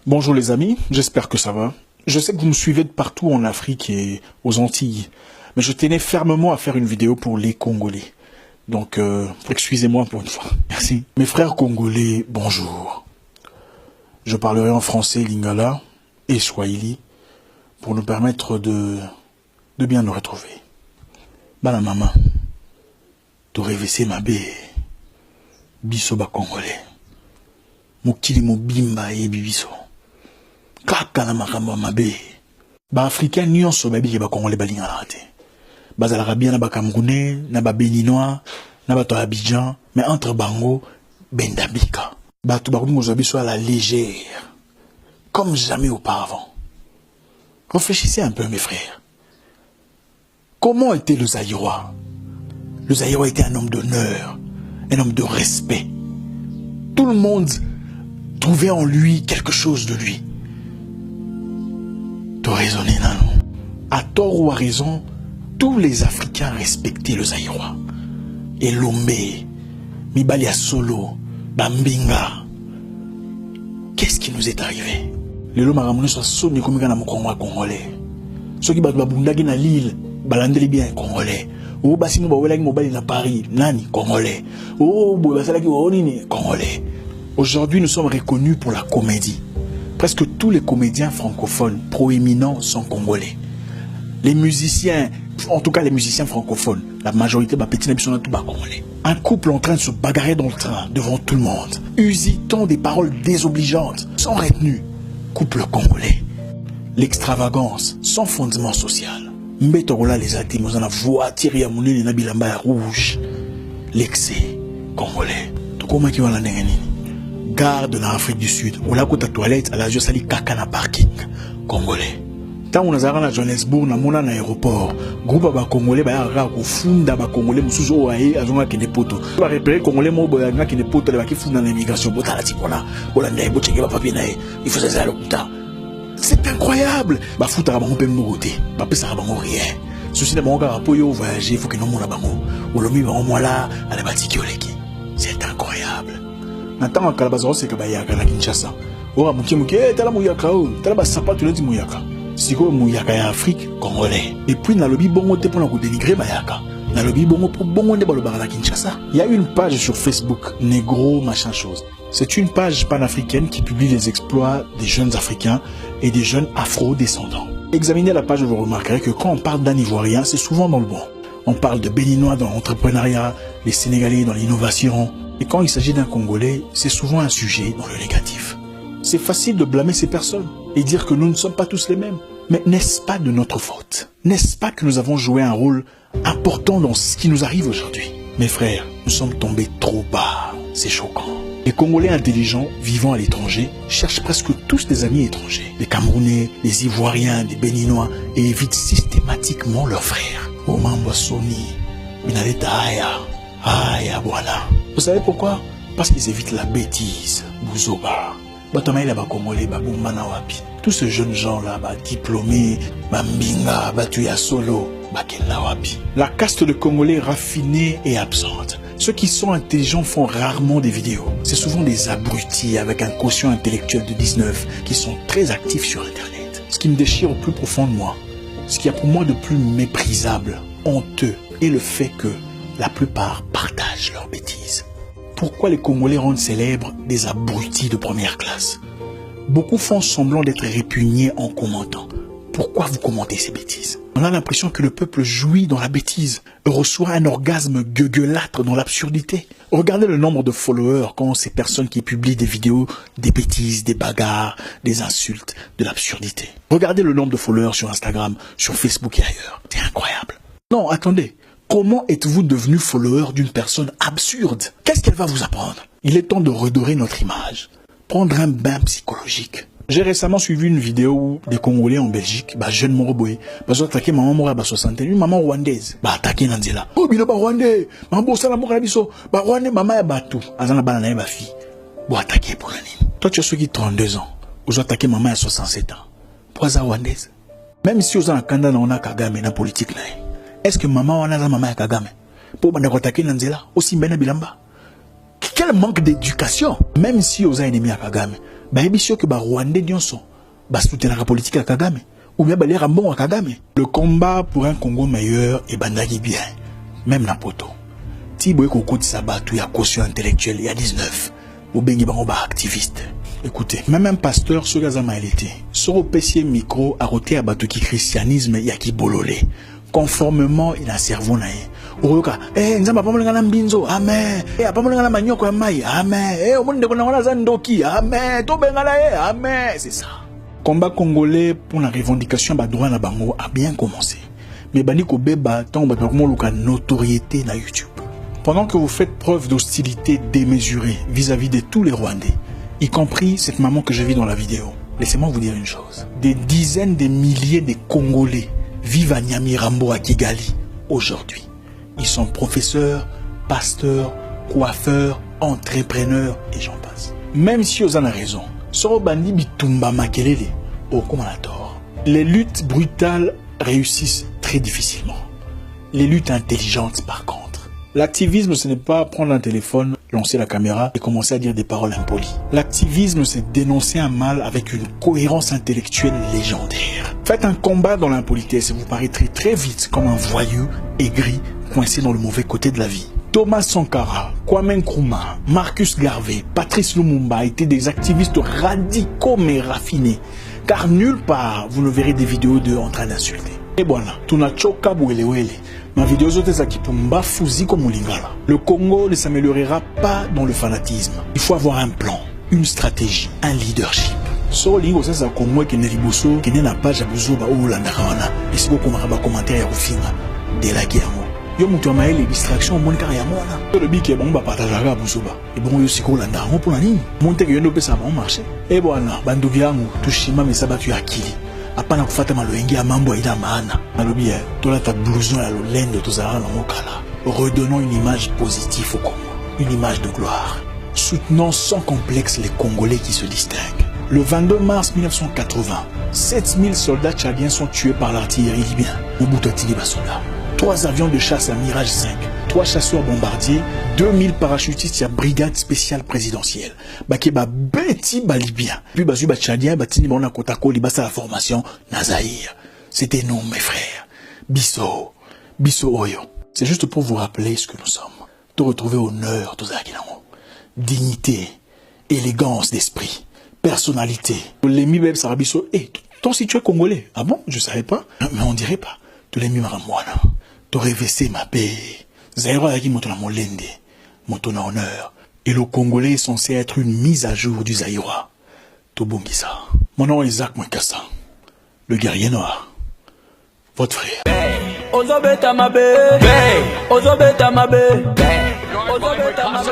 Bonjour les amis, j'espère que ça va. Je sais que vous me suivez de partout en Afrique et aux Antilles, mais je tenais fermement à faire une vidéo pour les Congolais. Donc, excusez-moi pour une fois. Merci. Mes frères congolais, bonjour. Je parlerai en français, lingala et swahili pour nous permettre de bien nous retrouver. Bana maman, tu rêvessé ma bé, biso ba congolais. Mokili mobimba et bibiso. Kaka na makambo mabe. Ba africain nyonso babi ba congolais balinga na raté. Bazalaka bien na ba camerounais, na ba béninois, na ba to Abidjan, mais entre bango bendabika. Ba to ba kungo biso à la légère, comme jamais auparavant. Réfléchissez un peu mes frères. Comment était le Zaïrois? Le Zaïrois était un homme d'honneur, un homme de respect. Tout le monde trouvait en lui quelque chose de lui. Tu as raisonné, non? À tort ou à raison, tous les Africains respectaient le Zaïrois. Et Lombe, Mibalia Solo, Bambinga. Qu'est-ce qui nous est arrivé? Les lots maramounés sont sonnés comme un Congolais. Ceux qui battent Babundagi na Lille, balandeli bien Congolais. Oh, Bassimo Bawelagi Mobali na Paris, Nani, Congolais. Oh, Basalaki Onini, Congolais. Aujourd'hui, nous sommes reconnus pour la comédie. Presque tous les comédiens francophones proéminents sont congolais. Les musiciens, en tout cas les musiciens francophones, la majorité de petits sont tous congolais. Un couple en train de se bagarrer dans le train devant tout le monde, usitant des paroles désobligeantes, sans retenue. Couple congolais. L'extravagance, sans fondement social. Mbetorola les athées, nous en avons voiture à moulin et nabilamba rouge. L'excès congolais. Tout comment qui va la négani? Garde dans l'Afrique du Sud, où la côte à toilette, à la jeu sali kaka na parking congolais. Tant on a à Johannesburg, na mona na aéroport, groupe ba congolais ba yaka ko funda ba congolais musuzu o aye azonga ke poto. Ba repérer congolais mo ba yaka ke poto ba ki funda na immigration bota la tikona. Bola ndai bo cheke ba papier na il faut ça le kuta. C'est incroyable. Ba futa ba ngompe ngote, ba pesa ba ngo rien. Ceci na bango ka po yo voyager, il faut que non mona bango. Olomi ba mo la ala batiki oleki. C'est incroyable. Natanga kalabazaro c'est que ba yaka na Kinshasa. Ora muki tala muyaka o, tala ba sapato leti muyaka. Siko muyaka ya Afrique congolais. Et puis na lobi bongo te pour na ko dénigrer ba yaka. Na lobi bongo pour bongo nde ba lo na Kinshasa. Il y a une page sur Facebook, Négro machin chose. C'est une page panafricaine qui publie les exploits des jeunes Africains et des jeunes afro-descendants. Examinez la page, vous remarquerez que quand on parle d'un Ivoirien, c'est souvent dans le bon. On parle de Béninois dans l'entrepreneuriat, les Sénégalais dans l'innovation. Et quand il s'agit d'un Congolais, c'est souvent un sujet dans le négatif. C'est facile de blâmer ces personnes et dire que nous ne sommes pas tous les mêmes. Mais n'est-ce pas de notre faute? N'est-ce pas que nous avons joué un rôle important dans ce qui nous arrive aujourd'hui? Mes frères, nous sommes tombés trop bas. C'est choquant. Les Congolais intelligents vivant à l'étranger cherchent presque tous des amis étrangers. Des Camerounais, des Ivoiriens, des Béninois et évitent systématiquement leurs frères. Omamba Soni, Minaleta Aya, voilà. Vous savez pourquoi? Parce qu'ils évitent la bêtise. Bouzoba. Batamaïla ba Congolais, ba Bumbana Wapi. Tous ces jeunes gens-là, ba diplômés, ba Mbinga, ba Tuya Solo, ba Kenda Wapi. La caste de Congolais raffinée et absente. Ceux qui sont intelligents font rarement des vidéos. C'est souvent des abrutis avec un quotient intellectuel de 19 qui sont très actifs sur Internet. Ce qui me déchire au plus profond de moi, ce qu'il y a pour moi de plus méprisable, honteux, est le fait que la plupart partagent leurs bêtises. Pourquoi les Congolais rendent célèbres des abrutis de première classe? Beaucoup font semblant d'être répugnés en commentant. Pourquoi vous commentez ces bêtises? On a l'impression que le peuple jouit dans la bêtise, reçoit un orgasme gueulâtre dans l'absurdité. Regardez le nombre de followers quand ces personnes qui publient des vidéos, des bêtises, des bagarres, des insultes, de l'absurdité. Regardez le nombre de followers sur Instagram, sur Facebook et ailleurs. C'est incroyable. Non, attendez. Comment êtes-vous devenu follower d'une personne absurde? Qu'est-ce qu'elle va vous apprendre? Il est temps de redorer notre image. Prendre un bain psychologique. J'ai récemment suivi une vidéo où des Congolais en Belgique, jeune Moroboy, ont attaqué maman mora ba 60, une maman rwandaise, attaqué Nanzela. Oh bino ba rwandais, maman sala mora biso, rwandais maman ya batu, azana bana na ba fille. Attaqué pour la nini. Toi tu as ceux qui 32 ans, vous attaqué maman à 67 ans. Pour ça rwandaise. Même si vous avez un candidat on a Kagame dans politique là. Est-ce que maman wana za maman ya Kagame? Pour bana attaquer Nanzela aussi mbena bilamba. Quel manque d'éducation. Même si vous avez ennemi à Kagame. Bayebi que ba Rwandais nyonso ba soutenir la politique à Kagame ou bien ba lera bon à Kagame. Le combat pour un Congo meilleur est bandagi bien, même na poto. Ti boye ko koti sabatu ya caution intellectuelle ya 19. Ou bengi bango ba activiste. Écoutez, même un pasteur sur Gazama il était. Sur au PC micro a roté à batu ki christianisme ya ki bololé. Conformément il a cerveau na ye. Oyoka, nzamba pamolenga na mbinzo, amen. Pamolenga na manyoko ya mai, amen. Omonde ko na za ndoki, amen. To benga na ye, amen. C'est ça. Combat congolais pour la revendication ba droit na bango a bien commencé. Mais bani ko beba tant ba ko luka notoriété na YouTube. Pendant que vous faites preuve d'hostilité démesurée vis-à-vis de tous les Rwandais, y compris cette maman que je vis dans la vidéo, laissez-moi vous dire une chose. Des dizaines de milliers de Congolais vivent à Nyamirambo, à Kigali, aujourd'hui. Ils sont professeurs, pasteurs, coiffeurs, entrepreneurs et j'en passe. Même si vous en avez raison, Sorobandi Bitumba Makelele, au tort. Les luttes brutales réussissent très difficilement. Les luttes intelligentes par contre. L'activisme, ce n'est pas prendre un téléphone, lancer la caméra et commencer à dire des paroles impolies. L'activisme, c'est dénoncer un mal avec une cohérence intellectuelle légendaire. Faites un combat dans l'impolitesse et vous paraîtrez très vite comme un voyou aigri, coincé dans le mauvais côté de la vie. Thomas Sankara, Kwame Nkrumah, Marcus Garvey, Patrice Lumumba étaient des activistes radicaux mais raffinés. Car nulle part, vous ne verrez des vidéos d'eux en train d'insulter. Et voilà, tunachoka bwelewele. Ma vidéo le Congo ne s'améliorera pas dans le fanatisme. Il faut avoir un plan, une stratégie, un leadership. So lingo sasa Congo qui ne liboso qui n'a pas jabuzo ba olanda kana. Et c'est beaucoup de commentaires ya rufinga de la guerre. Yo mutu amaye les distractions mon car ya mona. Le biki bon ba partager buzo ba. Et bon yo siko olanda ngo pour nini? Monte que yo no pesa bon marché. Et bwana bandugi yangu tushima mesabatu ya akili. Apana kufata maloengi ya mambo ina maana. Nalobi tola ta blouson ya lolendo tozara na mokala. Redonnons une image positive au Congo, une image de gloire. Soutenons sans complexe les Congolais qui se distinguent. Le 22 mars 1980, 7000 soldats tchadiens sont tués par l'artillerie libyenne. Mobutu Atili Basola. 3 avions de chasse à Mirage 5, 3 chasseurs bombardiers, 2000 parachutistes à brigade spéciale présidentielle. Bakeba beti ba libyen. Puis bazu ba tchadien batini bona kotako libasa la formation Nazaïr. C'était nous mes frères. Bisso Oyo. C'est juste pour vous rappeler ce que nous sommes. De retrouver honneur, dignité, élégance d'esprit, personnalité. Les mi sarabiso. Toi si tu es congolais. Ah bon? Je savais pas. Mais on dirait pas. Tu les mi maramwana. T'aurais vessé ma paix. Zaïro yaki moto na molende. Moto na honneur. Et le Congolais est censé être une mise à jour du Zaïrois. Tobongisa. Mon nom est Isaac Mouekassa. Le guerrier noir. Votre frère. Ozobeta mabe, Ozobeta mabe, Ozobeta mabe.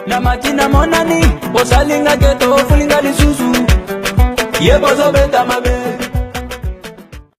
Na matina monani, osalinga keto fulinga lisusu. Ye bozo beta mabe.